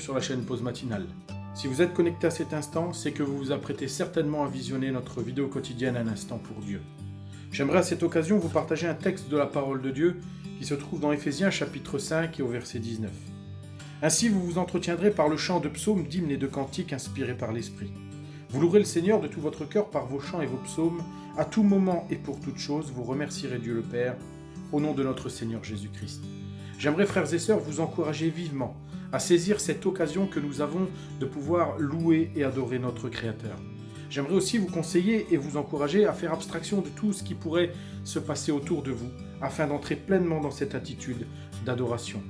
sur la chaîne Pause Matinale. Si vous êtes connecté à cet instant, c'est que vous vous apprêtez certainement à visionner notre vidéo quotidienne Un instant pour Dieu. J'aimerais à cette occasion vous partager un texte de la parole de Dieu qui se trouve dans Éphésiens chapitre 5 et au verset 19. Ainsi vous vous entretiendrez par le chant de psaumes, d'hymnes et de cantiques inspirés par l'Esprit. Vous louerez le Seigneur de tout votre cœur par vos chants et vos psaumes. À tout moment et pour toute chose, vous remercierez Dieu le Père, au nom de notre Seigneur Jésus-Christ. J'aimerais, frères et sœurs, vous encourager vivement à saisir cette occasion que nous avons de pouvoir louer et adorer notre Créateur. J'aimerais aussi vous conseiller et vous encourager à faire abstraction de tout ce qui pourrait se passer autour de vous, afin d'entrer pleinement dans cette attitude d'adoration.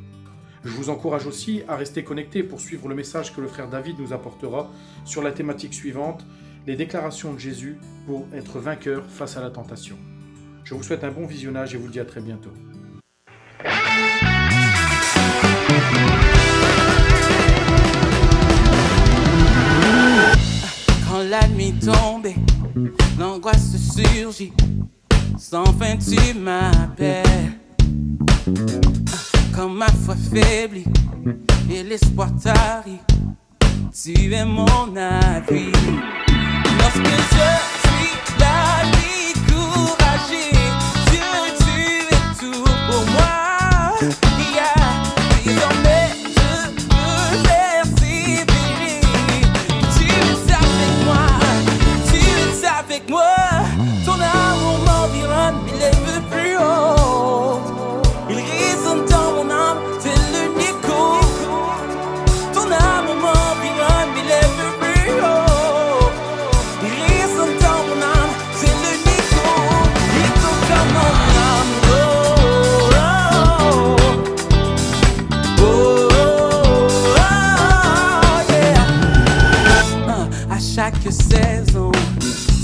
Je vous encourage aussi à rester connecté pour suivre le message que le frère David nous apportera sur la thématique suivante, les déclarations de Jésus pour être vainqueur face à la tentation. Je vous souhaite un bon visionnage et vous dis à très bientôt. Quand la nuit tombe, l'angoisse surgit, sans fin tu m'appelles. Quand ma foi faiblit et l'espoir tarit, tu es mon appui. Lorsque je suis la vie couragée, Dieu, tu es tout pour moi. Désormais je peux persévérer. Tu es avec moi, tu es avec moi. Ton amour m'environne, il lève plus haut. Il résonne dans mon âme, c'est l'unico. Ton amour m'environne, il lève plus haut. Il résonne dans mon âme, c'est l'unico. Il toque dans mon âme, yeah. À chaque saison,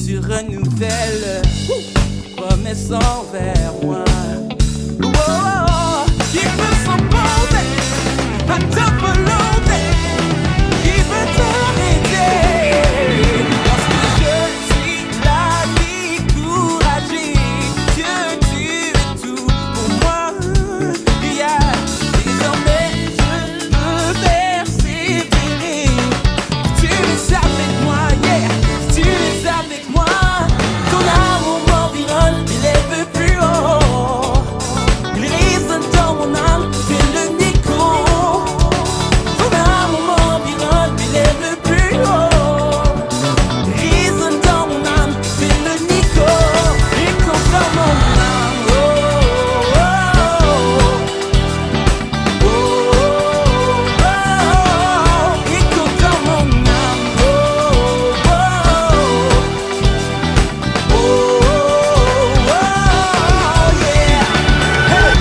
tu renouvelles promesse envers moi. Il veut s'opposer à ta volonté, il veut t'arrêter. Lorsque je suis la vie couragée, Dieu, tu es tout pour moi. Désormais je peux persévérer. Tu es avec moi, yeah. Tu es avec moi. Ton amour m'environne, il lève plus haut. Il résonne dans mon âme, c'est le Nico. Ton amour m'environne, il lève plus haut. Il résonne dans mon âme, c'est le Nico. Il compte dans mon âme, oh, oh, oh, oh, oh. Il compte dans mon âme, oh, oh, oh, oh, yeah. Hey.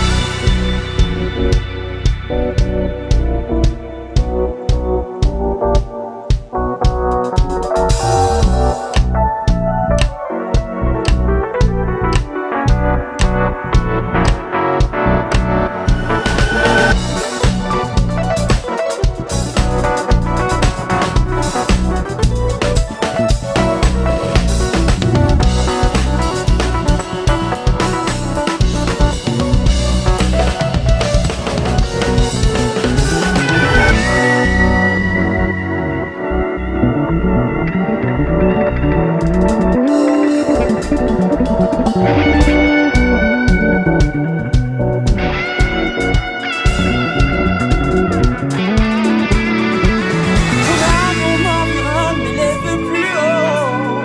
Ton amour m'environne, il lève plus haut.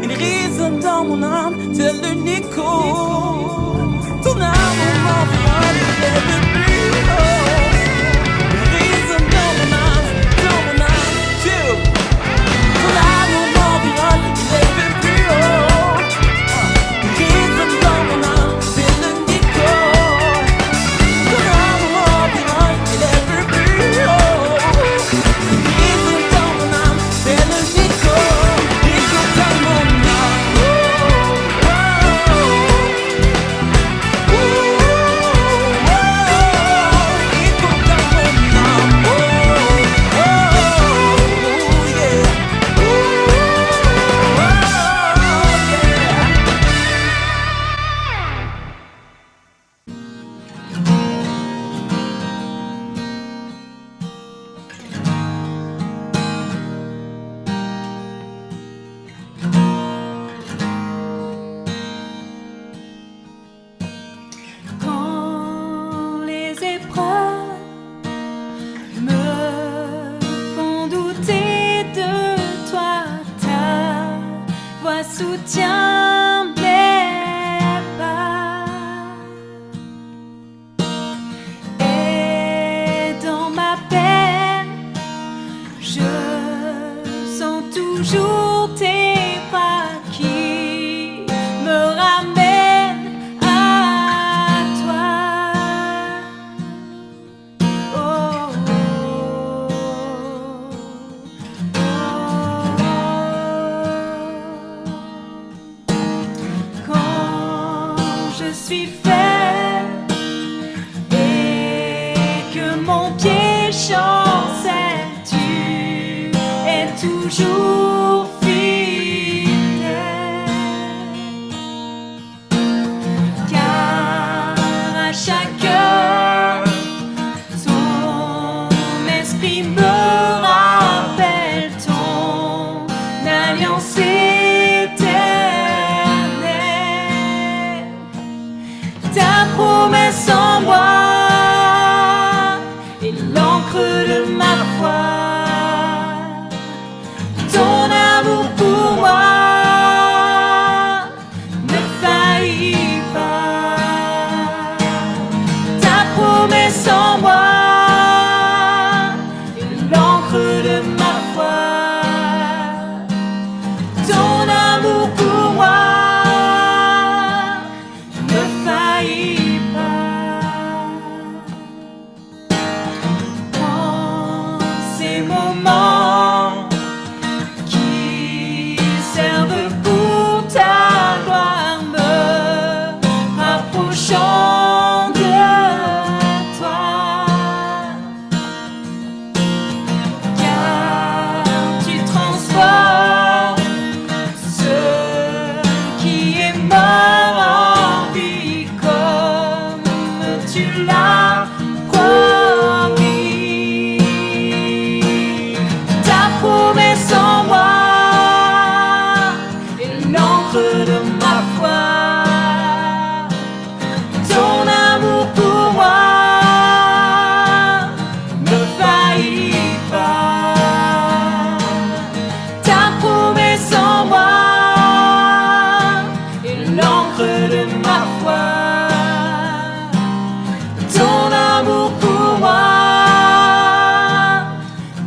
Il résonne dans mon âme, c'est le Nico. Ton amour m'environne, il lève plus haut. Il résonne dans mon âme, Dieu. Ton amour m'environne. soutien n'est pas. Et dans ma peine, je sens toujours tes bras qui me ramènent à toi. Oh, oh, oh. Quand je suis faible et que mon pied chancelle, tu es toujours fidèle. Car à chaque heure, ton esprit me rappelle ton alliance éternelle. Ta promesse en moi est l'encre de ma foi. Ton amour pour moi ne faillit pas. Ta promesse en moi est l'encre de ma foi. Ton amour pour moi ne faillit pas. Dans ces moments qui servent pour ta gloire, me rapprochant de toi. Car tu transformes ce qui est mort en vie comme tu l'as promis. Ta promesse en moi est l'encre de ma foi. Ton amour pour moi ne faillit pas. Ta promesse en moi est l'encre de ma foi. Ton amour pour moi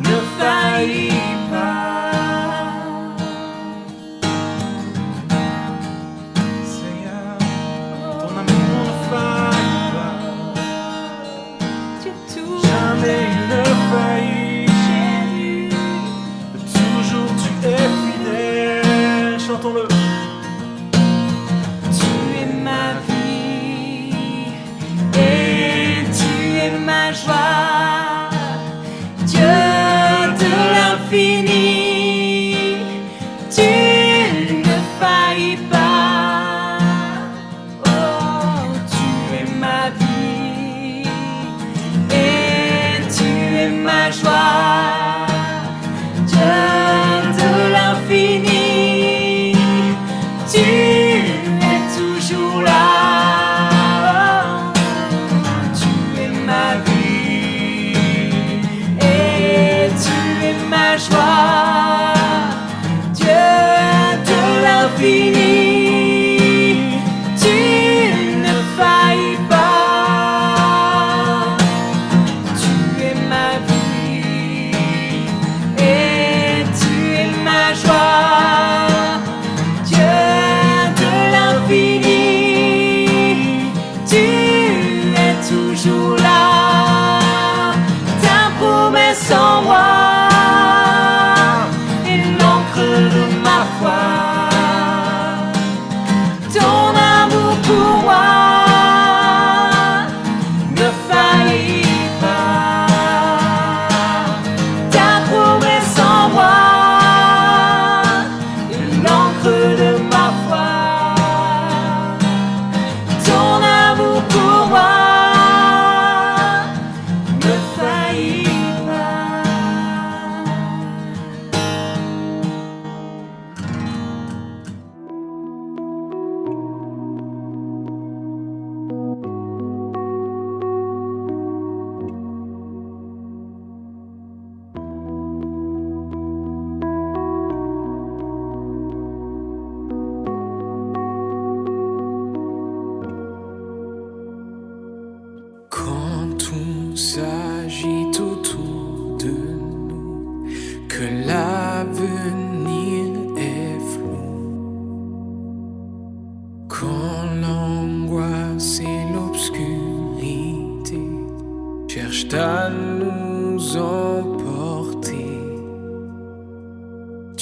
ne faillit pas. Seigneur, ton amour ne faillit pas. Tu tout Jamais il ne faillit. Toujours tu es fidèle. Chantons-le. Tu es ma vie et tu es ma joie, Dieu de l'infini. Tu ne faillis pas. Oh, tu es ma vie et tu es ma joie, Dieu de l'infini.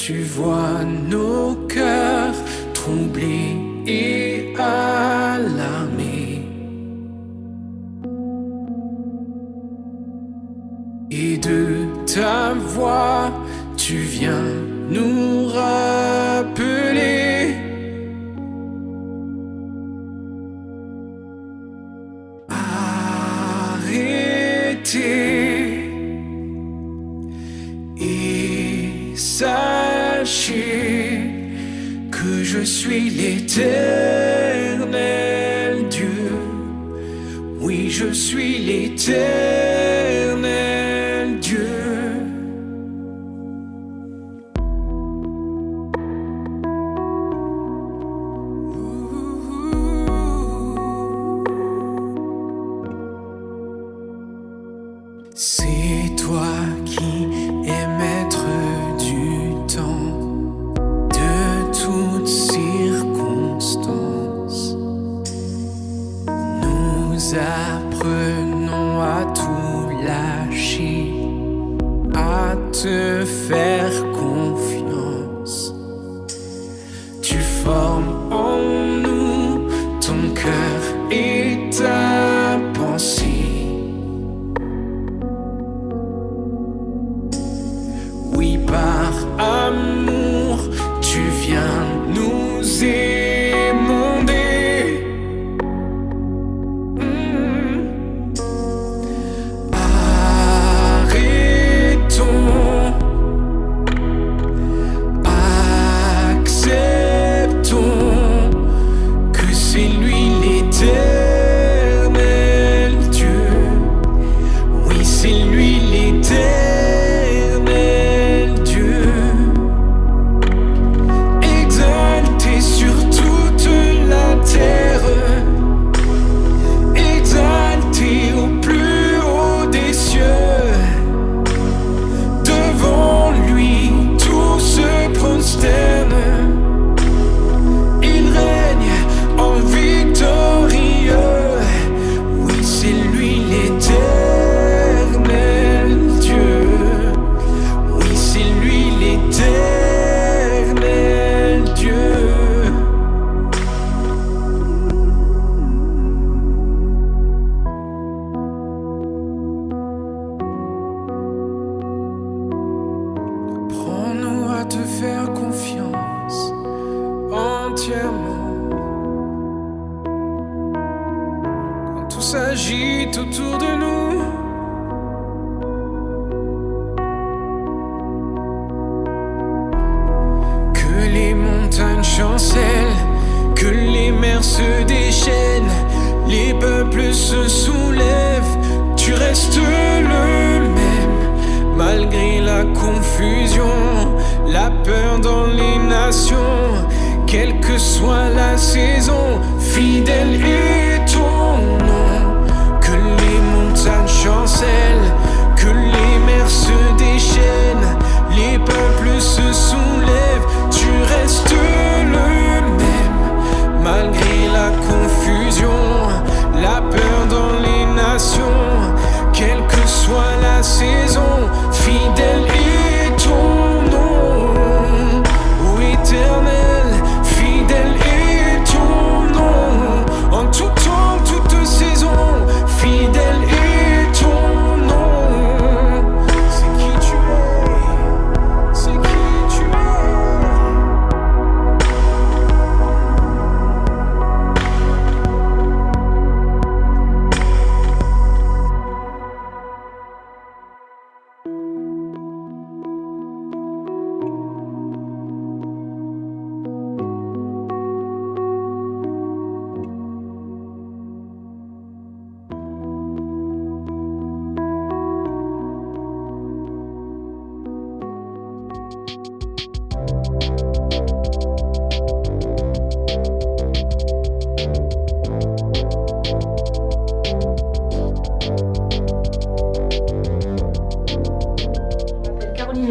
Tu vois nos cœurs troublés et alarmés. Et de ta voix, tu viens nous rappeler. Arrêtez et sachez que je suis l'Éternel Dieu. Oui, je suis l'Éternel Dieu. C'est toi qui es maître du temps, de toutes circonstances. Nous apprenons à tout lâcher, à te faire confiance. Tu formes en nous ton cœur et ta pensée. Oui, par amour, tu viens nous émonder. Arrêtons, acceptons que c'est lui l'Éternel Dieu. Oui, c'est lui l'Éternel Dieu. Exalté sur toute la terre, exalté au plus haut des cieux. Devant lui, tout se prosterne. Il règne en victorieux. Oui, c'est lui l'Éternel Dieu. Oui, c'est lui l'Éternel Dieu. Prends-nous à te faire confiance entièrement. Quand tout s'agite autour de nous, que les montagnes chancellent, que les mers se déchaînent, les peuples se soulèvent, tu restes le même, malgré la confusion, la peur dans les nations, quelle que soit la saison, fidèle est ton nom. Que les montagnes chancellent, que les mers se déchaînent, les peuples se soulèvent, tu restes le même, malgré la confusion, la peur dans les nations, quelle que soit la saison, fidèle est ton nom. Ô Éternel, fidèle est ton nom, en tout temps, toute saison, fidèle est ton nom. C'est qui tu es, c'est qui tu es.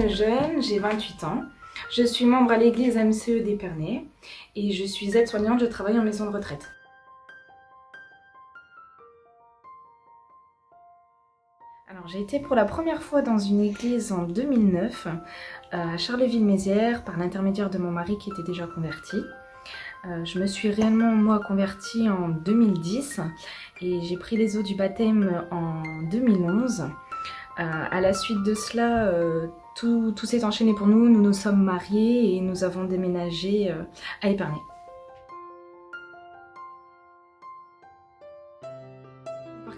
Jeune, j'ai 28 ans. Je suis membre à l'église MCE d'Épernay et je suis aide-soignante, je travaille en maison de retraite. Alors Alors, j'ai été pour la première fois dans une église en 2009 à Charleville-Mézières par l'intermédiaire de mon mari qui était déjà converti. Je me suis réellement moi convertie en 2010 et j'ai pris les eaux du baptême en 2011. À la suite de cela, tout s'est enchaîné pour nous. Nous nous sommes mariés et nous avons déménagé à Épernay.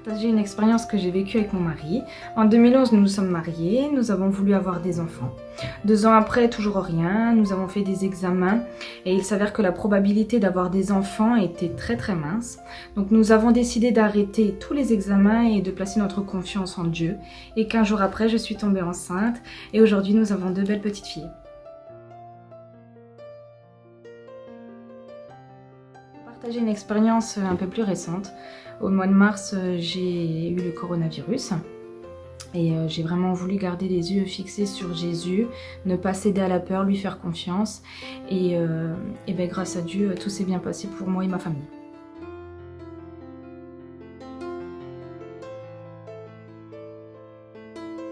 Partager une expérience que j'ai vécue avec mon mari. En 2011, nous nous sommes mariés, nous avons voulu avoir des enfants. 2 ans après, toujours rien, nous avons fait des examens et il s'avère que la probabilité d'avoir des enfants était très mince. Donc nous avons décidé d'arrêter tous les examens et de placer notre confiance en Dieu. Et 15 jours après, je suis tombée enceinte et aujourd'hui, nous avons 2 belles petites filles. Partager une expérience un peu plus récente. Au mois de mars, j'ai eu le coronavirus et j'ai vraiment voulu garder les yeux fixés sur Jésus, ne pas céder à la peur, lui faire confiance et ben, grâce à Dieu, tout s'est bien passé pour moi et ma famille.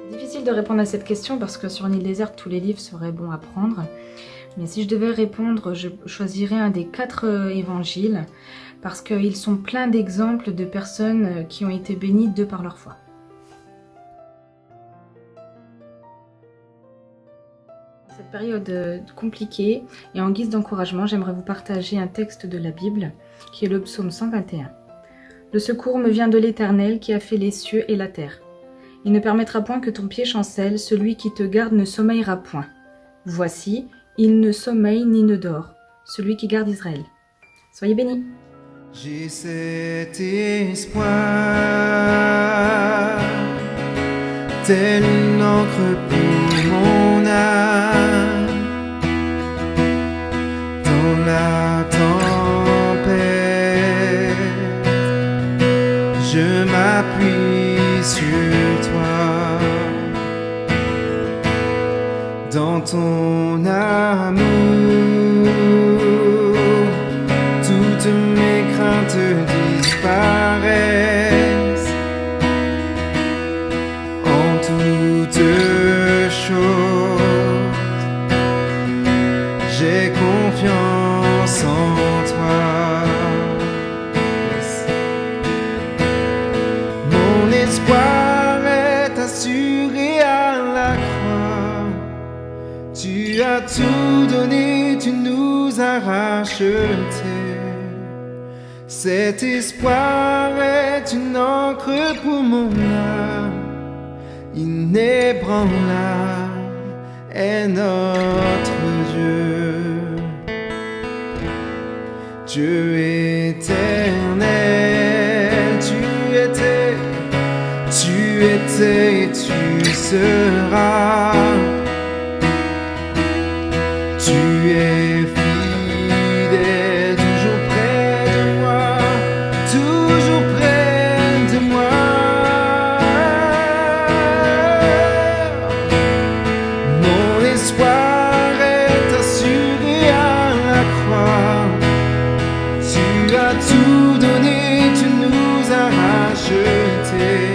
C'est difficile de répondre à cette question parce que sur une île déserte, tous les livres seraient bons à prendre. Mais si je devais répondre, je choisirais un des 4 évangiles parce qu'ils sont pleins d'exemples de personnes qui ont été bénies de par leur foi. Cette période compliquée et en guise d'encouragement, j'aimerais vous partager un texte de la Bible qui est le psaume 121. Le secours me vient de l'Éternel qui a fait les cieux et la terre. Il ne permettra point que ton pied chancelle, celui qui te garde ne sommeillera point. Voici, il ne sommeille ni ne dort, celui qui garde Israël. Soyez bénis. J'ai cet espoir, tel une encre pour mon âme, dans la tempête, je m'appuie sur toi, dans ton amour. Toutes mes craintes disparaissent en toutes choses. J'ai confiance en toi. Mon espoir est assuré à la croix. Tu as tout donné, tu nous as rachetés. Cet espoir est une encre pour mon âme, inébranlable est notre Dieu. Dieu éternel, tu étais et tu seras. Tu es fidèle, toujours près de moi, toujours près de moi. Mon espoir est assuré à la croix. Tu as tout donné, tu nous as rachetés.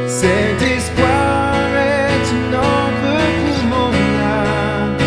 Cet espoir est une encre pour mon âme.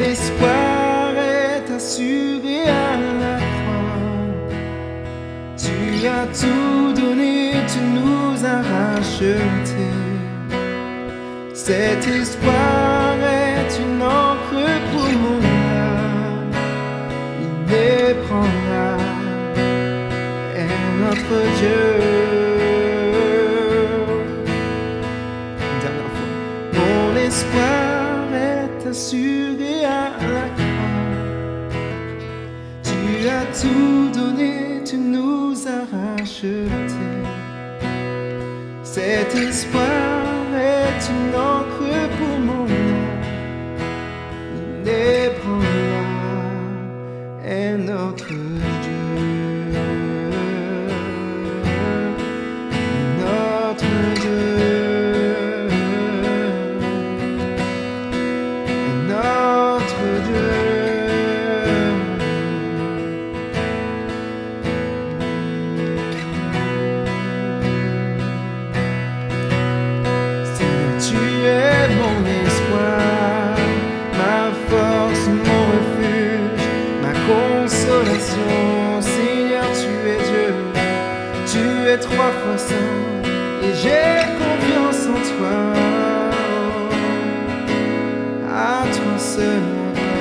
espoir est assuré à la croix. Tu as tout donné, tu nous as rachetés. Cet espoir est une encre pour mon âme. Inébranlable est notre Dieu. Mon espoir est assuré à la croix. Tu as tout donné, tu nous as rachetés. Cet espoir est une encre pour mon âme. Inébranlable est notre Dieu. Notre Dieu. Seigneur, tu es Dieu, tu es 3 fois saint, et j'ai confiance en toi. À toi seul, mon Dieu.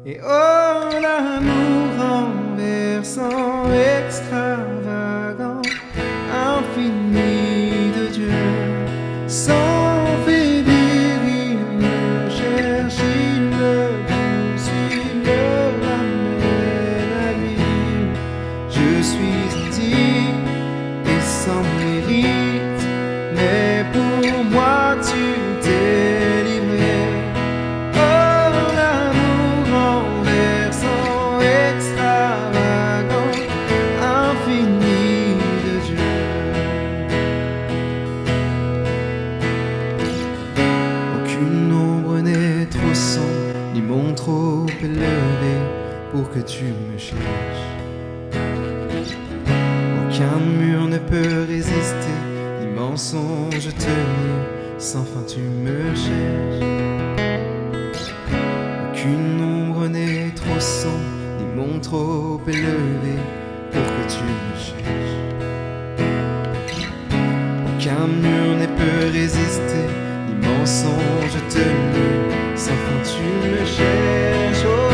Et oh, l'amour renversant, extravagant, infini de Dieu, sans pour que tu me cherches. Aucun mur ne peut résister, ni mensonge tenir, sans fin tu me cherches. Aucune ombre n'est trop sombre, ni monde trop élevé, pour que tu me cherches. Aucun mur ne peut résister, ni mensonge tenir, sans fin tu me cherches. Oh,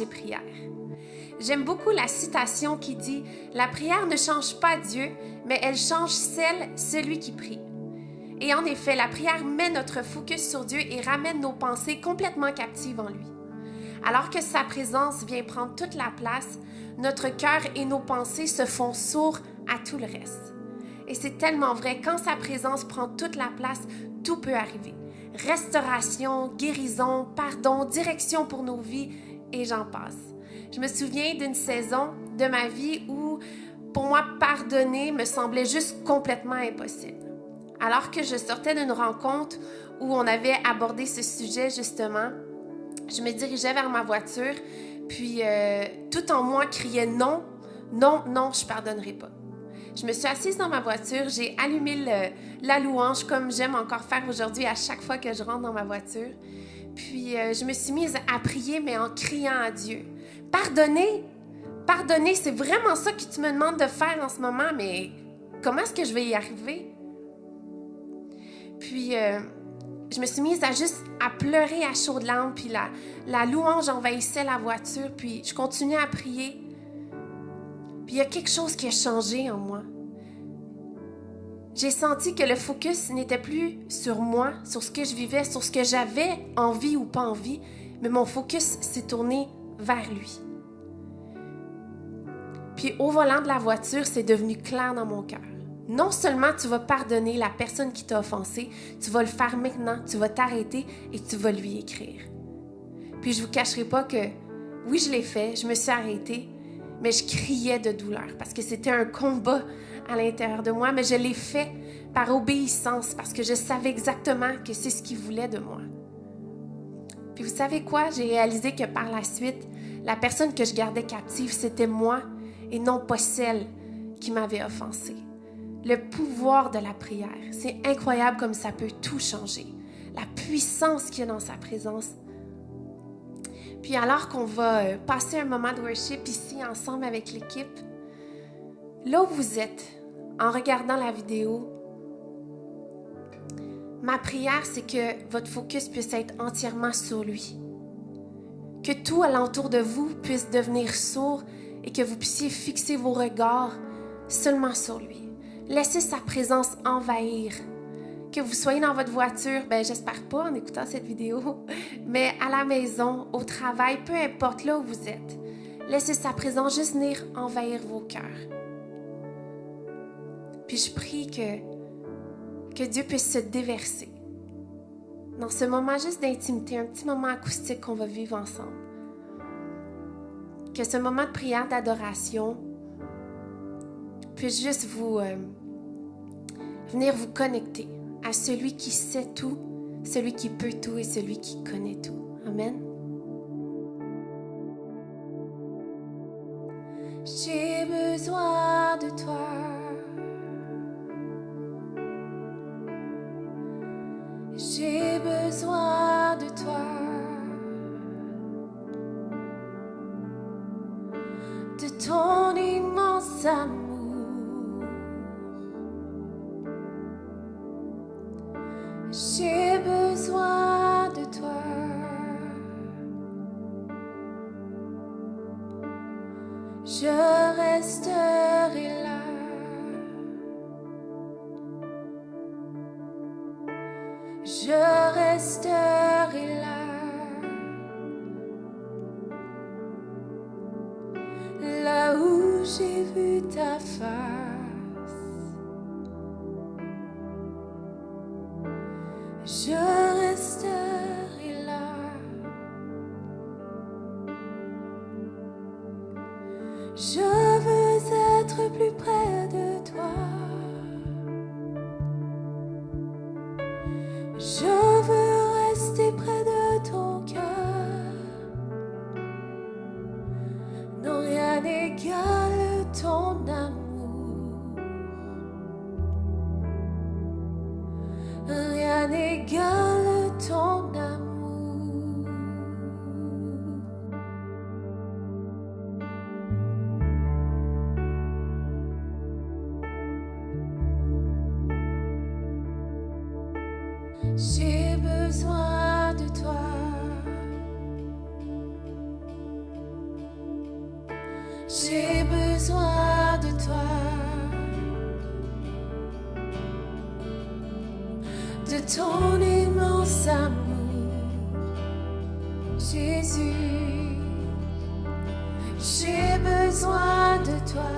Et prière. J'aime beaucoup la citation qui dit « La prière ne change pas Dieu, mais elle change celui qui prie. » Et en effet, la prière met notre focus sur Dieu et ramène nos pensées complètement captives en lui. Alors que sa présence vient prendre toute la place, notre cœur et nos pensées se font sourds à tout le reste. Et c'est tellement vrai, quand sa présence prend toute la place, tout peut arriver. Restauration, guérison, pardon, direction pour nos vies, et j'en passe. Je me souviens d'une saison de ma vie où, pour moi, pardonner me semblait juste complètement impossible. Alors que je sortais d'une rencontre où on avait abordé ce sujet, justement, je me dirigeais vers ma voiture, puis tout en moi criait « Non, non, non, je ne pardonnerai pas ». Je me suis assise dans ma voiture, j'ai allumé la louange comme j'aime encore faire aujourd'hui à chaque fois que je rentre dans ma voiture. Puis je me suis mise à prier, mais en criant à Dieu. Pardonnez, c'est vraiment ça que tu me demandes de faire en ce moment, mais comment est-ce que je vais y arriver? Puis je me suis mise à pleurer à chaudes larmes, puis la louange envahissait la voiture, puis je continuais à prier. Puis il y a quelque chose qui a changé en moi. J'ai senti que le focus n'était plus sur moi, sur ce que je vivais, sur ce que j'avais envie ou pas envie, mais mon focus s'est tourné vers lui. Puis au volant de la voiture, c'est devenu clair dans mon cœur. Non seulement tu vas pardonner la personne qui t'a offensé, tu vas le faire maintenant, tu vas t'arrêter et tu vas lui écrire. Puis je vous cacherai pas que, oui, je l'ai fait, je me suis arrêtée, mais je criais de douleur parce que c'était un combat à l'intérieur de moi, mais je l'ai fait par obéissance parce que je savais exactement que c'est ce qu'il voulait de moi. Puis vous savez quoi? J'ai réalisé que par la suite, la personne que je gardais captive, c'était moi et non pas celle qui m'avait offensée. Le pouvoir de la prière, c'est incroyable comme ça peut tout changer. La puissance qu'il y a dans sa présence. Puis alors qu'on va passer un moment de worship ici ensemble avec l'équipe, là où vous êtes, en regardant la vidéo, ma prière, c'est que votre focus puisse être entièrement sur lui. Que tout alentour de vous puisse devenir sourd et que vous puissiez fixer vos regards seulement sur lui. Laissez sa présence envahir. Que vous soyez dans votre voiture, j'espère pas en écoutant cette vidéo, mais à la maison, au travail, peu importe là où vous êtes. Laissez sa présence juste venir envahir vos cœurs. Puis je prie que Dieu puisse se déverser dans ce moment juste d'intimité, un petit moment acoustique qu'on va vivre ensemble. Que ce moment de prière, d'adoration puisse juste venir vous connecter à celui qui sait tout, celui qui peut tout et celui qui connaît tout. Amen. J'ai besoin de toi. J'ai besoin de toi. De ton immense amour. J'ai besoin de toi. Je resterai là. Je resterai là. Là où j'ai vu ta face. Je resterai là. Je veux être plus près de toi. Je veux rester près de ton cœur. Non, rien n'égale ton amour. Rien n'égale ton amour. J'ai besoin de toi. J'ai besoin de toi. De ton immense amour, Jésus. J'ai besoin de toi.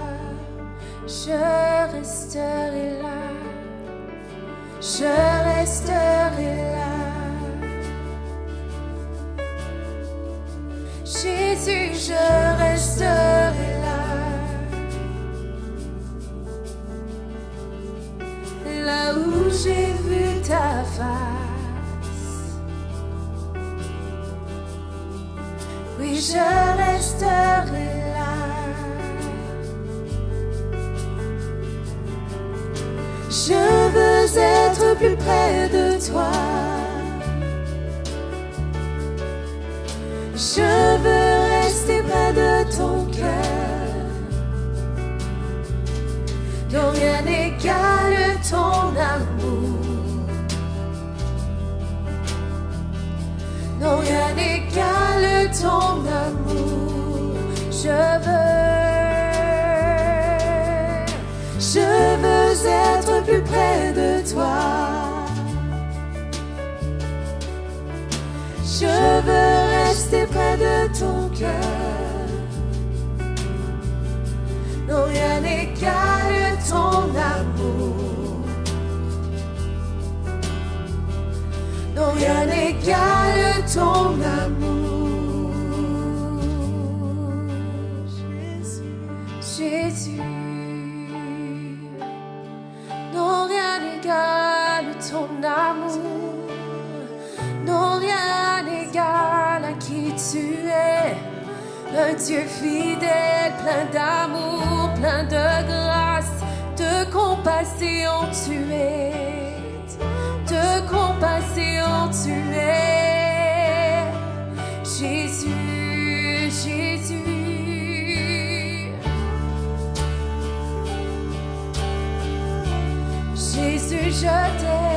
Je resterai là. Je resterai là. Jésus, je resterai là. Là où j'ai vu ta face. Oui, je resterai là. Je veux être plus près de toi. Je veux rester près de ton cœur. Non, rien n'égale ton amour. Non, rien n'égale ton amour. Je veux être plus près de toi. Je veux rester près de ton cœur. Non, rien n'égale ton amour. Non, rien n'égale ton amour. Jésus, Jésus. Non, rien n'égale ton amour. Non, rien n'égale à qui tu es. Un Dieu fidèle, plein d'amour, plein de grâce, de compassion tu es. De compassion tu es. Jésus, Jésus. Jésus, je t'aime.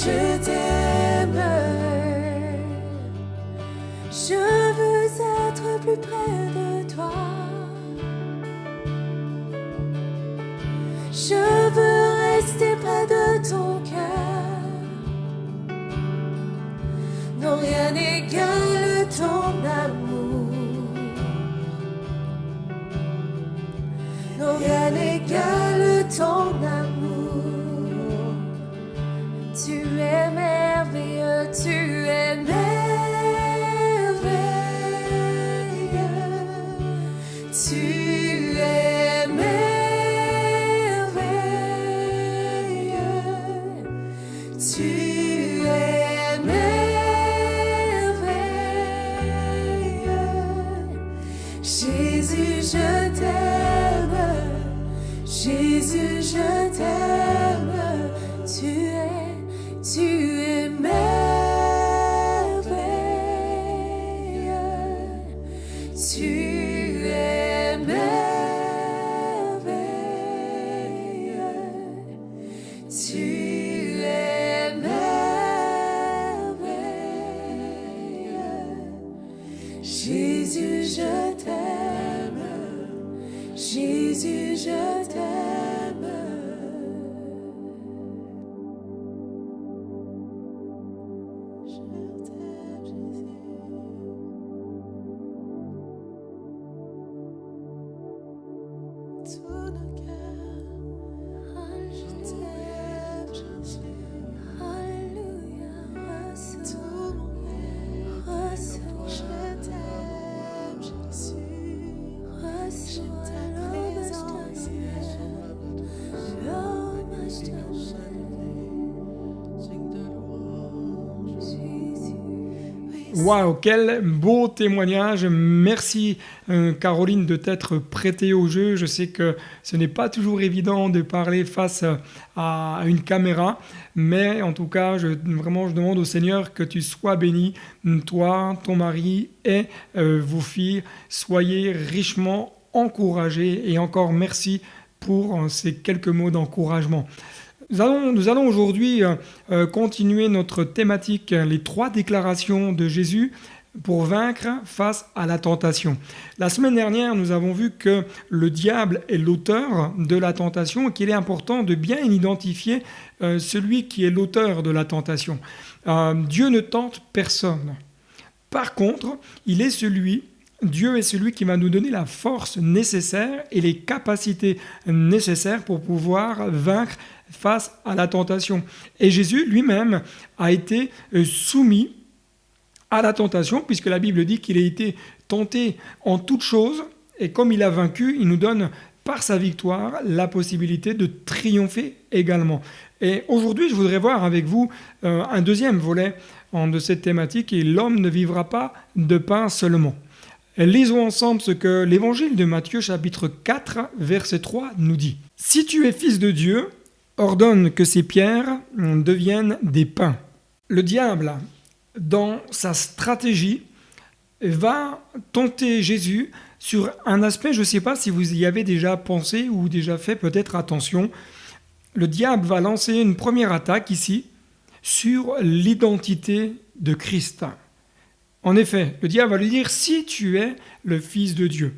Je t'aime. Je veux être plus près de toi. Je veux rester près de ton cœur. Non, rien n'égale ton amour. Non, rien n'égale ton amour. Tu es merveilleux, tu es merveilleux. Tu es merveilleux. Tu es merveilleux. Jésus, je t'aime. Jésus, je t'aime. Tu es merveilleux. Tu es merveilleux. Tu es merveilleux. Jésus, je t'aime. Jésus, je t'aime. Reçois ta présence. Waouh, quel beau témoignage. Merci Caroline de t'être prêtée au jeu. Je sais que ce n'est pas toujours évident de parler face à une caméra, mais en tout cas, je demande au Seigneur que tu sois béni, toi, ton mari et vos filles. Soyez richement encouragés et encore merci pour ces quelques mots d'encouragement. Nous allons aujourd'hui continuer notre thématique, les 3 déclarations de Jésus pour vaincre face à la tentation. La semaine dernière, nous avons vu que le diable est l'auteur de la tentation et qu'il est important de bien identifier celui qui est l'auteur de la tentation. Dieu ne tente personne. Par contre, Dieu est celui qui va nous donner la force nécessaire et les capacités nécessaires pour pouvoir vaincre face à la tentation. Et Jésus lui-même a été soumis à la tentation, puisque la Bible dit qu'il a été tenté en toutes choses, et comme il a vaincu, il nous donne par sa victoire la possibilité de triompher également. Et aujourd'hui, je voudrais voir avec vous un deuxième volet de cette thématique, et l'homme ne vivra pas de pain seulement. Lisons ensemble ce que l'évangile de Matthieu, chapitre 4, verset 3, nous dit. « Si tu es fils de Dieu, ordonne que ces pierres deviennent des pains. » Le diable, dans sa stratégie, va tenter Jésus sur un aspect, je ne sais pas si vous y avez déjà pensé ou déjà fait peut-être attention. Le diable va lancer une première attaque ici sur l'identité de Christ. En effet, le diable va lui dire « si tu es le Fils de Dieu ».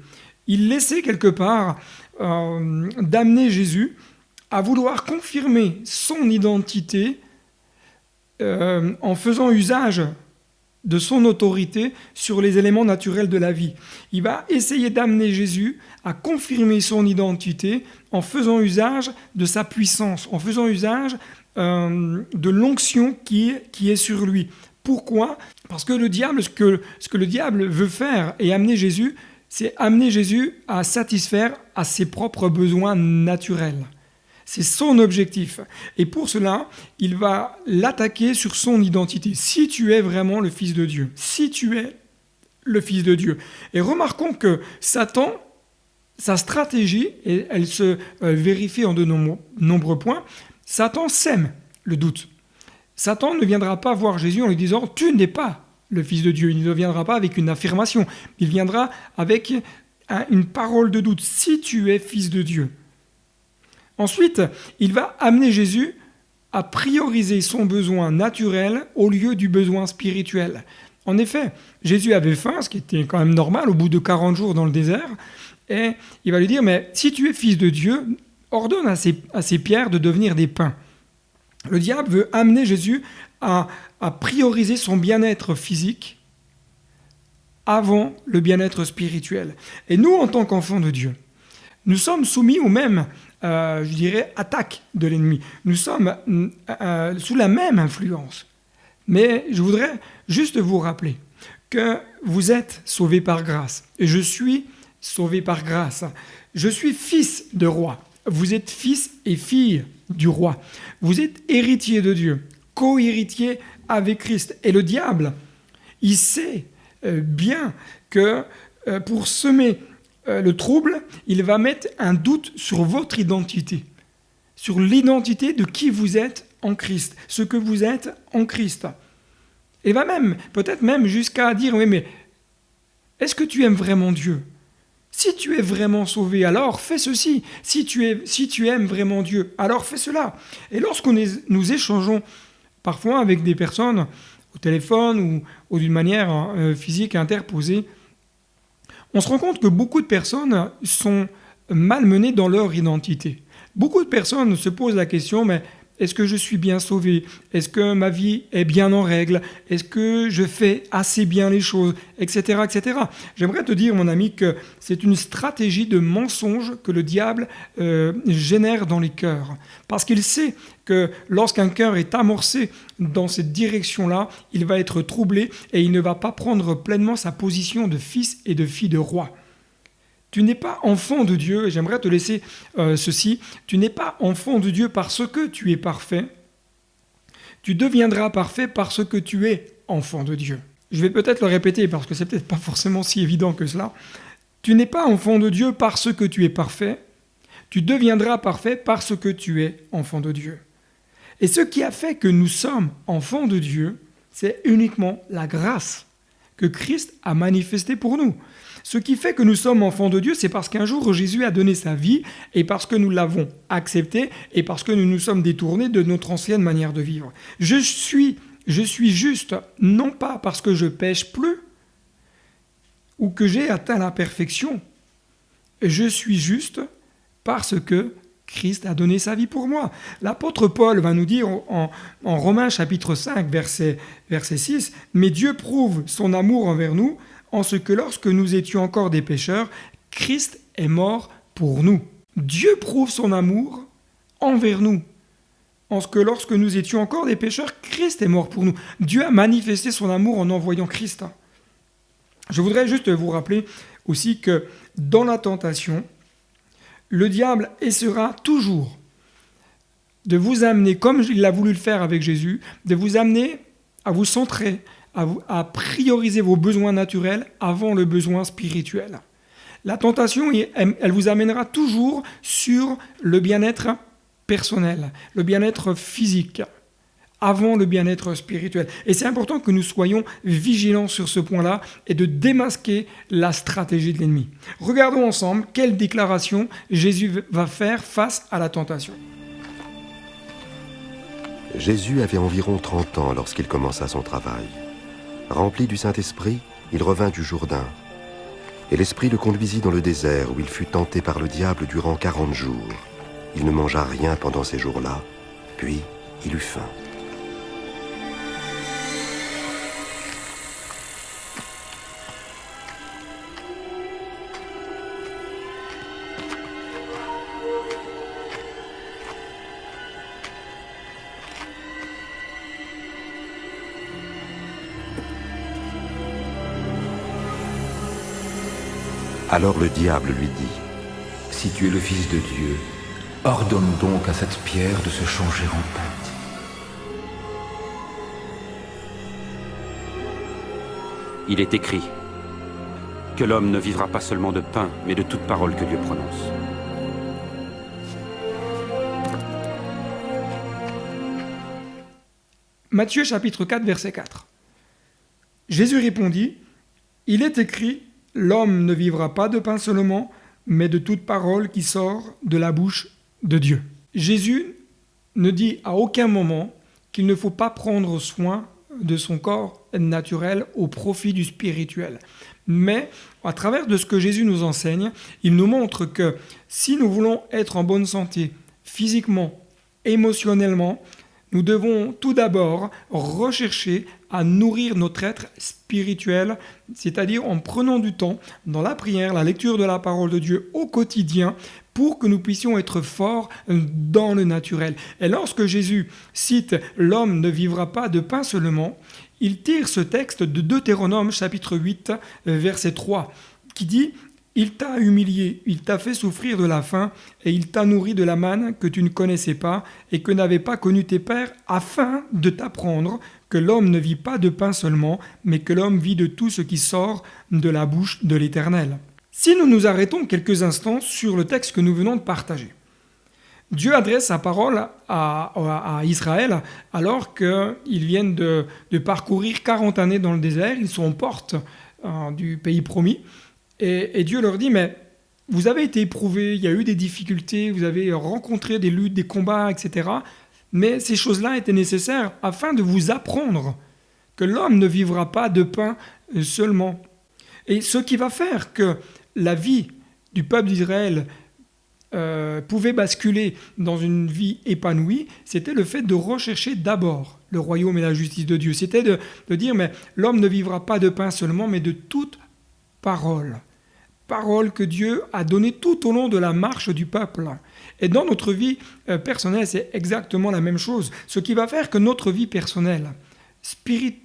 Il essaie quelque part d'amener Jésus à vouloir confirmer son identité en faisant usage de son autorité sur les éléments naturels de la vie. Il va essayer d'amener Jésus à confirmer son identité en faisant usage de sa puissance, en faisant usage de l'onction qui est sur lui. Pourquoi ? Parce que le diable, ce que le diable veut faire et amener Jésus, c'est amener Jésus à satisfaire à ses propres besoins naturels. C'est son objectif. Et pour cela, il va l'attaquer sur son identité. Si tu es vraiment le Fils de Dieu, si tu es le Fils de Dieu. Et remarquons que Satan, sa stratégie, et elle se vérifie en de nombreux points, Satan sème le doute. Satan ne viendra pas voir Jésus en lui disant « tu n'es pas le Fils de Dieu ». Il ne viendra pas avec une affirmation. Il viendra avec une parole de doute. Si tu es Fils de Dieu. Ensuite, il va amener Jésus à prioriser son besoin naturel au lieu du besoin spirituel. En effet, Jésus avait faim, ce qui était quand même normal au bout de 40 jours dans le désert, et il va lui dire « mais si tu es Fils de Dieu, ordonne à ces pierres de devenir des pains ». Le diable veut amener Jésus à prioriser son bien-être physique avant le bien-être spirituel. Et nous, en tant qu'enfants de Dieu, nous sommes soumis aux mêmes, attaques de l'ennemi. Nous sommes sous la même influence. Mais je voudrais juste vous rappeler que vous êtes sauvés par grâce. Et je suis sauvé par grâce. Je suis fils de roi. Vous êtes fils et filles du roi. Vous êtes héritier de Dieu, co-héritier avec Christ. Et le diable, il sait bien que pour semer le trouble, il va mettre un doute sur votre identité, sur l'identité de qui vous êtes en Christ, ce que vous êtes en Christ. Il va peut-être même jusqu'à dire, oui, mais est-ce que tu aimes vraiment Dieu ? Si tu es vraiment sauvé, alors fais ceci. Si tu aimes vraiment Dieu, alors fais cela. Et lorsque nous échangeons parfois avec des personnes au téléphone ou d'une manière physique interposée, on se rend compte que beaucoup de personnes sont malmenées dans leur identité. Beaucoup de personnes se posent la question, mais est-ce que je suis bien sauvé ? Est-ce que ma vie est bien en règle ? Est-ce que je fais assez bien les choses ? Etc., etc. J'aimerais te dire, mon ami, que c'est une stratégie de mensonge que le diable génère dans les cœurs. Parce qu'il sait que lorsqu'un cœur est amorcé dans cette direction-là, il va être troublé et il ne va pas prendre pleinement sa position de fils et de fille de roi. Tu n'es pas enfant de Dieu, et j'aimerais te laisser ceci, tu n'es pas enfant de Dieu parce que tu es parfait, tu deviendras parfait parce que tu es enfant de Dieu. Je vais peut-être le répéter parce que c'est peut-être pas forcément si évident que cela. Tu n'es pas enfant de Dieu parce que tu es parfait. Tu deviendras parfait parce que tu es enfant de Dieu. Et ce qui a fait que nous sommes enfants de Dieu, c'est uniquement la grâce que Christ a manifestée pour nous. Ce qui fait que nous sommes enfants de Dieu, c'est parce qu'un jour Jésus a donné sa vie et parce que nous l'avons accepté et parce que nous nous sommes détournés de notre ancienne manière de vivre. Je suis juste, non pas parce que je pêche plus ou que j'ai atteint la perfection. Je suis juste parce que Christ a donné sa vie pour moi. L'apôtre Paul va nous dire en Romains chapitre 5, verset 6, « Mais Dieu prouve son amour envers nous en ce que lorsque nous étions encore des pécheurs, Christ est mort pour nous. » Dieu prouve son amour envers nous en ce que lorsque nous étions encore des pécheurs, Christ est mort pour nous. Dieu a manifesté son amour en envoyant Christ. Je voudrais juste vous rappeler aussi que dans la tentation, le diable essaiera toujours de vous amener, comme il a voulu le faire avec Jésus, de vous amener à vous centrer, à prioriser vos besoins naturels avant le besoin spirituel. La tentation, elle vous amènera toujours sur le bien-être personnel, le bien-être physique, avant le bien-être spirituel. Et c'est important que nous soyons vigilants sur ce point-là et de démasquer la stratégie de l'ennemi. Regardons ensemble quelle déclaration Jésus va faire face à la tentation. Jésus avait environ 30 ans lorsqu'il commença son travail. Rempli du Saint-Esprit, il revint du Jourdain. Et l'Esprit le conduisit dans le désert où il fut tenté par le diable durant 40 jours. Il ne mangea rien pendant ces jours-là, puis il eut faim. Alors le diable lui dit : « Si tu es le Fils de Dieu, ordonne donc à cette pierre de se changer en pain. » Il est écrit que l'homme ne vivra pas seulement de pain, mais de toute parole que Dieu prononce. Matthieu chapitre 4, verset 4. Jésus répondit : « Il est écrit, l'homme ne vivra pas de pain seulement, mais de toute parole qui sort de la bouche de Dieu. » Jésus ne dit à aucun moment qu'il ne faut pas prendre soin de son corps naturel au profit du spirituel. Mais à travers de ce que Jésus nous enseigne, il nous montre que si nous voulons être en bonne santé physiquement, émotionnellement, nous devons tout d'abord rechercher à nourrir notre être spirituel, c'est-à-dire en prenant du temps dans la prière, la lecture de la parole de Dieu au quotidien, pour que nous puissions être forts dans le naturel. Et lorsque Jésus cite « l'homme ne vivra pas de pain seulement », il tire ce texte de Deutéronome chapitre 8, verset 3, qui dit « Il t'a humilié, il t'a fait souffrir de la faim, et il t'a nourri de la manne que tu ne connaissais pas et que n'avaient pas connu tes pères, afin de t'apprendre que l'homme ne vit pas de pain seulement, mais que l'homme vit de tout ce qui sort de la bouche de l'Éternel. » Si nous nous arrêtons quelques instants sur le texte que nous venons de partager, Dieu adresse sa parole à Israël alors qu'ils viennent de parcourir 40 années dans le désert, ils sont aux portes du pays promis, et Dieu leur dit « Mais vous avez été éprouvés, il y a eu des difficultés, vous avez rencontré des luttes, des combats, etc. Mais ces choses-là étaient nécessaires afin de vous apprendre que l'homme ne vivra pas de pain seulement. » Et ce qui va faire que la vie du peuple d'Israël pouvait basculer dans une vie épanouie, c'était le fait de rechercher d'abord le royaume et la justice de Dieu. C'était de dire, mais l'homme ne vivra pas de pain seulement, mais de toute parole. Parole que Dieu a donnée tout au long de la marche du peuple. Et dans notre vie personnelle, c'est exactement la même chose. Ce qui va faire que notre vie personnelle,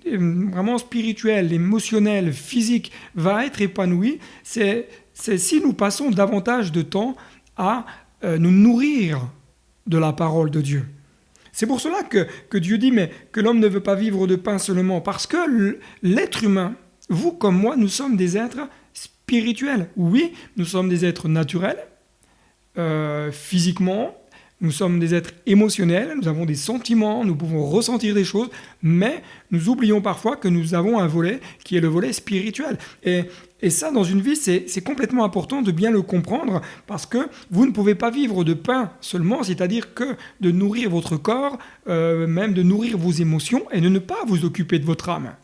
vraiment spirituelle, émotionnelle, physique, va être épanouie, c'est si nous passons davantage de temps à nous nourrir de la parole de Dieu. C'est pour cela que Dieu dit mais que l'homme ne veut pas vivre de pain seulement, parce que l'être humain, vous comme moi, nous sommes des êtres spirituels. Oui, nous sommes des êtres naturels, physiquement, nous sommes des êtres émotionnels, nous avons des sentiments, nous pouvons ressentir des choses, mais nous oublions parfois que nous avons un volet qui est le volet spirituel. Et ça, dans une vie, c'est complètement important de bien le comprendre, parce que vous ne pouvez pas vivre de pain seulement, c'est-à-dire que de nourrir votre corps, même de nourrir vos émotions, et de ne pas vous occuper de votre âme.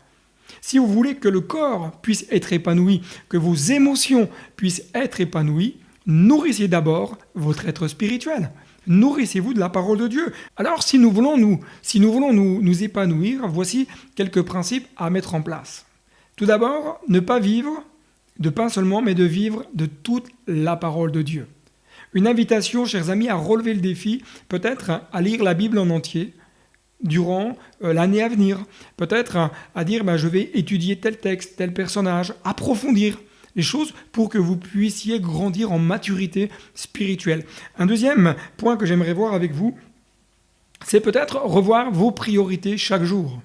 Si vous voulez que le corps puisse être épanoui, que vos émotions puissent être épanouies, nourrissez d'abord votre être spirituel. Nourrissez-vous de la parole de Dieu. Alors, si nous voulons nous épanouir, voici quelques principes à mettre en place. Tout d'abord, ne pas vivre de pain seulement, mais de vivre de toute la parole de Dieu. Une invitation, chers amis, à relever le défi, peut-être à lire la Bible en entier durant l'année à venir. Peut-être à dire, je vais étudier tel texte, tel personnage, approfondir les choses pour que vous puissiez grandir en maturité spirituelle. Un deuxième point que j'aimerais voir avec vous, c'est peut-être revoir vos priorités chaque jour.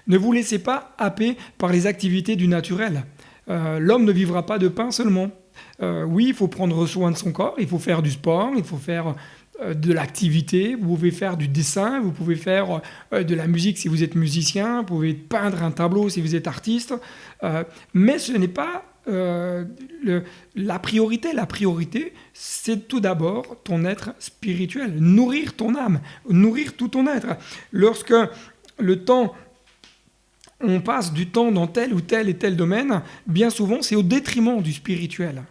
Ne vous laissez pas happer par les activités du naturel. L'homme ne vivra pas de pain seulement. Oui, il faut prendre soin de son corps, il faut faire du sport, il faut faire de l'activité, vous pouvez faire du dessin, vous pouvez faire de la musique si vous êtes musicien, vous pouvez peindre un tableau si vous êtes artiste, mais ce n'est pas la priorité. La priorité, c'est tout d'abord ton être spirituel, nourrir ton âme, nourrir tout ton être. Lorsque on passe du temps dans tel ou tel et tel domaine, bien souvent c'est au détriment du spirituel.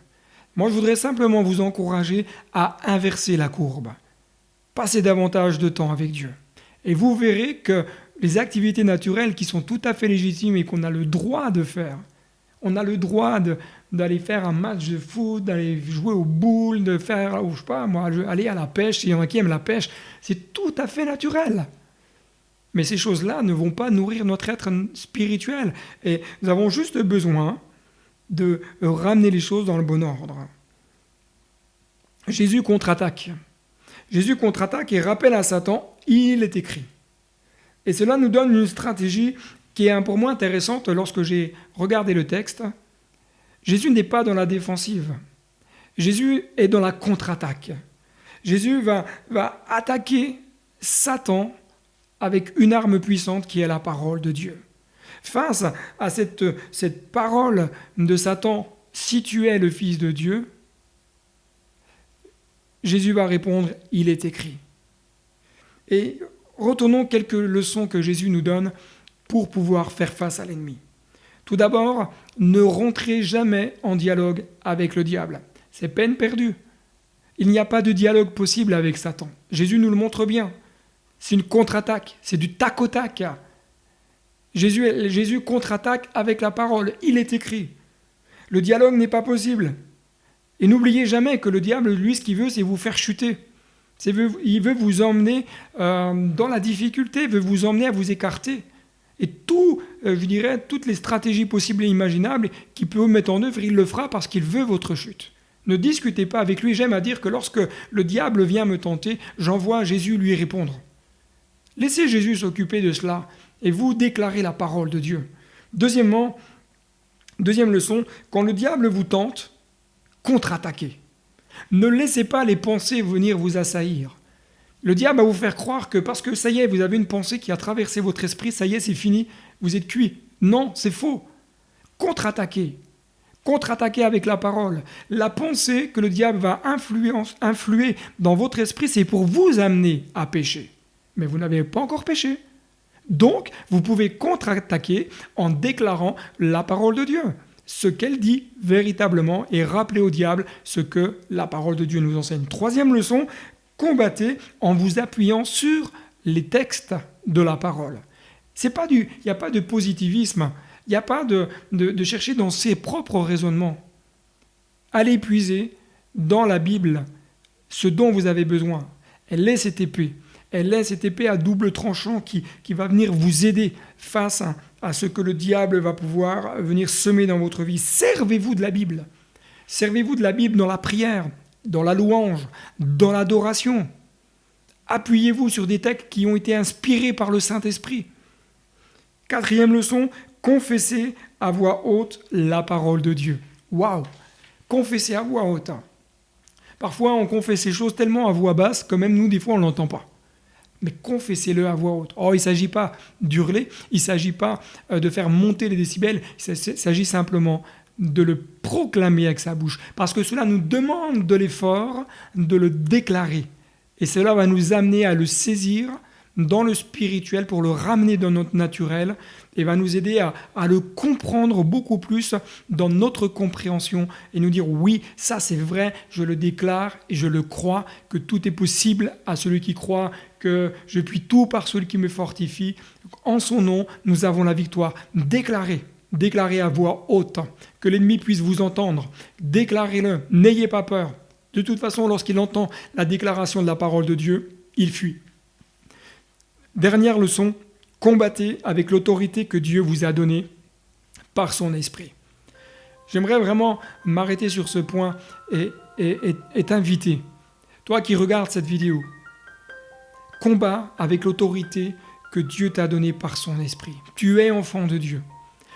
Moi je voudrais simplement vous encourager à inverser la courbe. Passez davantage de temps avec Dieu. Et vous verrez que les activités naturelles qui sont tout à fait légitimes et qu'on a le droit de faire, on a le droit d'aller faire un match de foot, d'aller jouer aux boules, de faire, aller à la pêche, s'il y en a qui aiment la pêche, c'est tout à fait naturel. Mais ces choses-là ne vont pas nourrir notre être spirituel. Et nous avons juste besoin de ramener les choses dans le bon ordre. Jésus contre-attaque. Jésus contre-attaque et rappelle à Satan, il est écrit. Et cela nous donne une stratégie qui est pour moi intéressante lorsque j'ai regardé le texte. Jésus n'est pas dans la défensive. Jésus est dans la contre-attaque. Jésus va attaquer Satan avec une arme puissante qui est la parole de Dieu. Face à cette parole de Satan, si tu es le Fils de Dieu, Jésus va répondre, il est écrit. Et retournons quelques leçons que Jésus nous donne pour pouvoir faire face à l'ennemi. Tout d'abord, ne rentrez jamais en dialogue avec le diable. C'est peine perdue. Il n'y a pas de dialogue possible avec Satan. Jésus nous le montre bien. C'est une contre-attaque, c'est du tac au tac. Jésus contre-attaque avec la parole, il est écrit. Le dialogue n'est pas possible. Et n'oubliez jamais que le diable, lui, ce qu'il veut, c'est vous faire chuter. Il veut vous emmener dans la difficulté, il veut vous emmener à vous écarter. Et toutes les stratégies possibles et imaginables qu'il peut mettre en œuvre, il le fera parce qu'il veut votre chute. Ne discutez pas avec lui. J'aime à dire que lorsque le diable vient me tenter, j'envoie Jésus lui répondre. Laissez Jésus s'occuper de cela et vous déclarez la parole de Dieu. Deuxième leçon, quand le diable vous tente, contre-attaquez. Ne laissez pas les pensées venir vous assaillir. Le diable va vous faire croire que parce que ça y est, vous avez une pensée qui a traversé votre esprit, ça y est, c'est fini, vous êtes cuit. Non, c'est faux. Contre-attaquez. Contre-attaquez avec la parole. La pensée que le diable va influer dans votre esprit, c'est pour vous amener à pécher. Mais vous n'avez pas encore péché. Donc, vous pouvez contre-attaquer en déclarant la parole de Dieu. Ce qu'elle dit véritablement et rappeler au diable ce que la parole de Dieu nous enseigne. Troisième leçon, combattez en vous appuyant sur les textes de la parole. Il n'y a pas de positivisme, il n'y a pas de chercher dans ses propres raisonnements. Allez puiser dans la Bible ce dont vous avez besoin. Elle est cette épée. Elle est cette épée à double tranchant qui va venir vous aider face à ce que le diable va pouvoir venir semer dans votre vie. Servez-vous de la Bible. Servez-vous de la Bible dans la prière, dans la louange, dans l'adoration. Appuyez-vous sur des textes qui ont été inspirés par le Saint-Esprit. 4e leçon, confessez à voix haute la parole de Dieu. Waouh! Confessez à voix haute. Parfois, on confesse ces choses tellement à voix basse que même nous, des fois, on ne l'entend pas. Mais confessez-le à voix haute. Oh, il ne s'agit pas d'hurler, il ne s'agit pas de faire monter les décibels, il s'agit simplement de le proclamer avec sa bouche. Parce que cela nous demande de l'effort de le déclarer. Et cela va nous amener à le saisir dans le spirituel pour le ramener dans notre naturel et va nous aider à le comprendre beaucoup plus dans notre compréhension et nous dire oui, ça c'est vrai, je le déclare et je le crois, que tout est possible à celui qui croit, que je puis tout par celui qui me fortifie. En son nom, nous avons la victoire. Déclarez à voix haute, que l'ennemi puisse vous entendre. Déclarez-le, n'ayez pas peur. De toute façon, lorsqu'il entend la déclaration de la parole de Dieu, il fuit. Dernière leçon, combattez avec l'autorité que Dieu vous a donnée par son esprit. J'aimerais vraiment m'arrêter sur ce point et t'inviter, toi qui regardes cette vidéo, combat avec l'autorité que Dieu t'a donnée par son esprit. Tu es enfant de Dieu.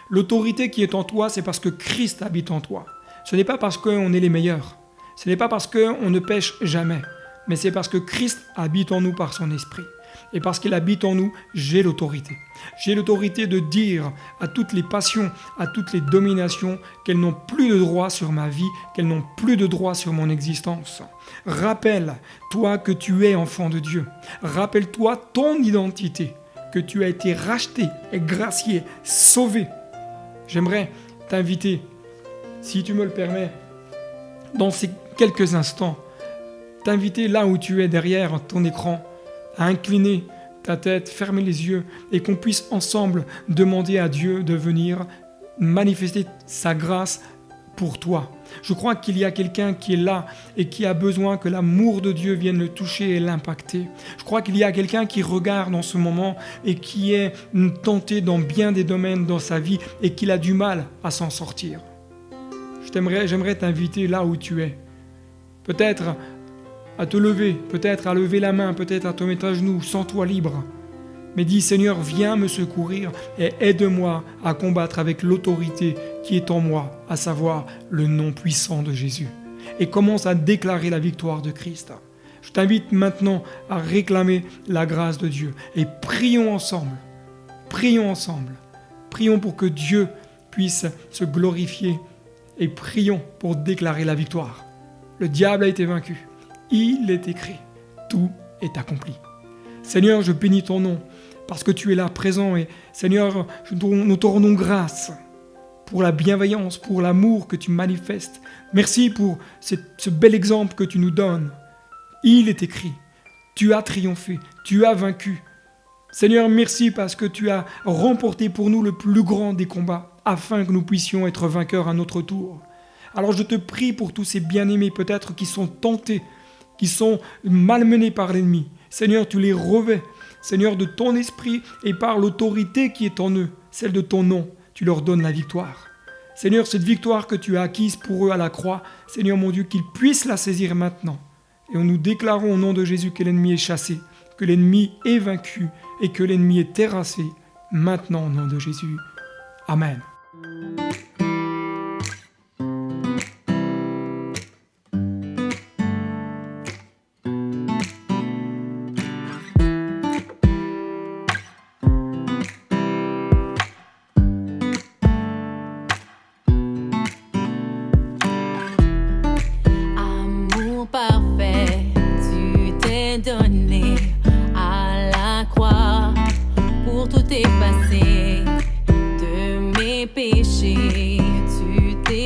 L'autorité qui est en toi, c'est parce que Christ habite en toi. Ce n'est pas parce qu'on est les meilleurs. Ce n'est pas parce qu'on ne pêche jamais. Mais c'est parce que Christ habite en nous par son esprit. Et parce qu'il habite en nous, j'ai l'autorité. J'ai l'autorité de dire à toutes les passions, à toutes les dominations, qu'elles n'ont plus de droit sur ma vie, qu'elles n'ont plus de droit sur mon existence. Rappelle-toi que tu es enfant de Dieu. Rappelle-toi ton identité, que tu as été racheté, gracié, sauvé. J'aimerais t'inviter, si tu me le permets, dans ces quelques instants, t'inviter là où tu es derrière ton écran, à incliner ta tête, fermer les yeux et qu'on puisse ensemble demander à Dieu de venir manifester sa grâce pour toi. Je crois qu'il y a quelqu'un qui est là et qui a besoin que l'amour de Dieu vienne le toucher et l'impacter. Je crois qu'il y a quelqu'un qui regarde en ce moment et qui est tenté dans bien des domaines dans sa vie et qu'il a du mal à s'en sortir. J'aimerais t'inviter là où tu es. Peut-être à te lever, peut-être à lever la main, peut-être à te mettre à genoux, sens-toi libre. Mais dis, Seigneur, viens me secourir et aide-moi à combattre avec l'autorité qui est en moi, à savoir le nom puissant de Jésus. Et commence à déclarer la victoire de Christ. Je t'invite maintenant à réclamer la grâce de Dieu. Et prions ensemble. Prions ensemble. Prions pour que Dieu puisse se glorifier. Et prions pour déclarer la victoire. Le diable a été vaincu. Il est écrit, tout est accompli. Seigneur, je bénis ton nom parce que tu es là présent et Seigneur, nous te rendons grâce pour la bienveillance, pour l'amour que tu manifestes. Merci pour ce bel exemple que tu nous donnes. Il est écrit, tu as triomphé, tu as vaincu. Seigneur, merci parce que tu as remporté pour nous le plus grand des combats afin que nous puissions être vainqueurs à notre tour. Alors je te prie pour tous ces bien-aimés peut-être qui sont tentés, qui sont malmenés par l'ennemi. Seigneur, tu les revêts, Seigneur, de ton esprit et par l'autorité qui est en eux, celle de ton nom, tu leur donnes la victoire. Seigneur, cette victoire que tu as acquise pour eux à la croix, Seigneur mon Dieu, qu'ils puissent la saisir maintenant. Et nous déclarons au nom de Jésus que l'ennemi est chassé, que l'ennemi est vaincu et que l'ennemi est terrassé maintenant au nom de Jésus. Amen.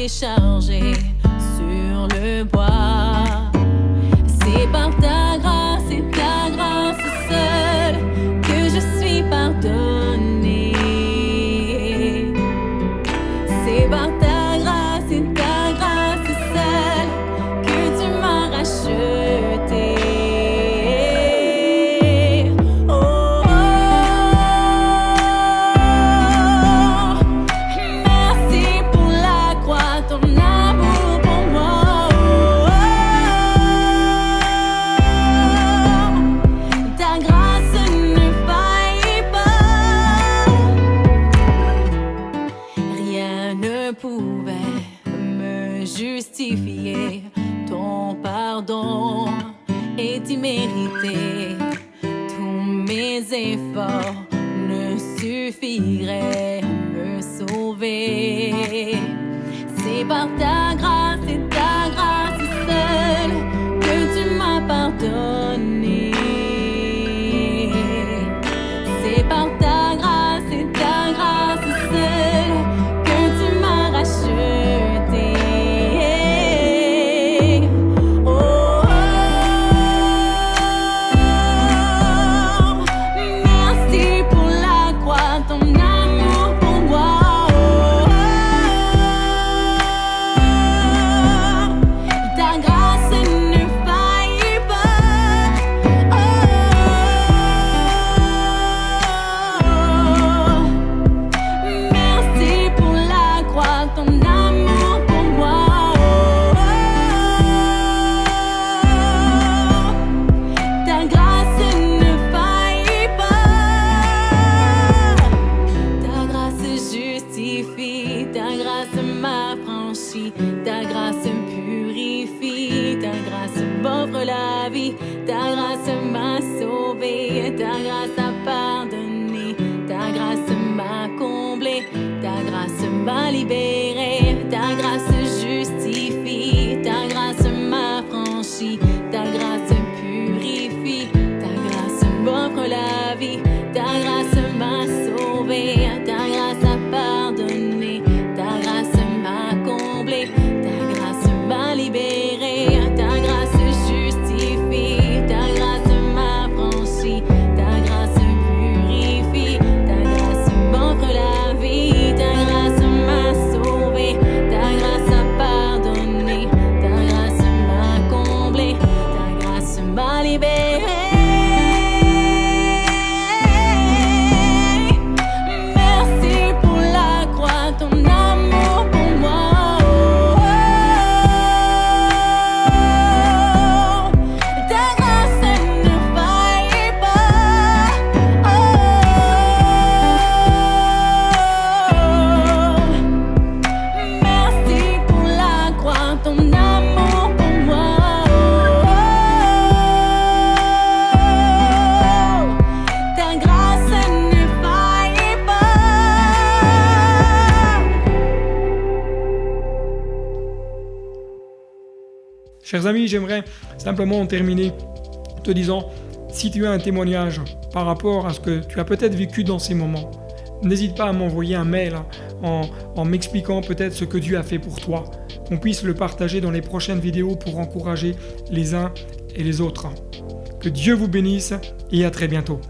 Chargé sur le bois. C'est par ta grâce et ta grâce seule que je suis pardonné. C'est par ta grâce et ta grâce seule que tu m'as racheté. Merci pour la croix, ton amour pour moi. suffirait à me sauver. C'est par ta grâce et ta grâce seule que tu m'as pardonné. C'est par ta grâce et ta grâce seule que tu m'as racheté. Oh, oh, merci pour la croix, ton amour pour moi. Ta grâce ne faillit pas. Merci pour la croix, ton amour pour moi. Ta grâce ne faillit pas. Ta grâce justifie, ta grâce m'affranchit, ta grâce purifie, ta grâce m'offre la vie, ta grâce m'a sauvé, ta grâce a pardonné, ta grâce m'a comblé, ta grâce m'a libéré, ta grâce justifie, ta grâce m'affranchit, ta grâce purifie, ta grâce m'offre la vie, ta grâce m'a sauvé, ta grâce a pardonné, ta grâce m'a comblé, ta grâce m'a libéré, ta grâce justifie, ta grâce m'affranchit, ta grâce purifie, ta grâce m'offre la vie, ta grâce m'a sauvé, ta grâce a pardonné, ta grâce m'a comblé, ta grâce m'a libéré. Merci pour la croix, ton amour pour moi. Ta grâce ne faillit pas. Merci pour la croix, ton amour pour moi. Ta grâce ne faillit pas. Chers amis, j'aimerais simplement terminer en te disant, si tu as un témoignage par rapport à ce que tu as peut-être vécu dans ces moments, n'hésite pas à m'envoyer un mail en m'expliquant peut-être ce que Dieu a fait pour toi, qu'on puisse le partager dans les prochaines vidéos pour encourager les uns et les autres. Que Dieu vous bénisse et à très bientôt.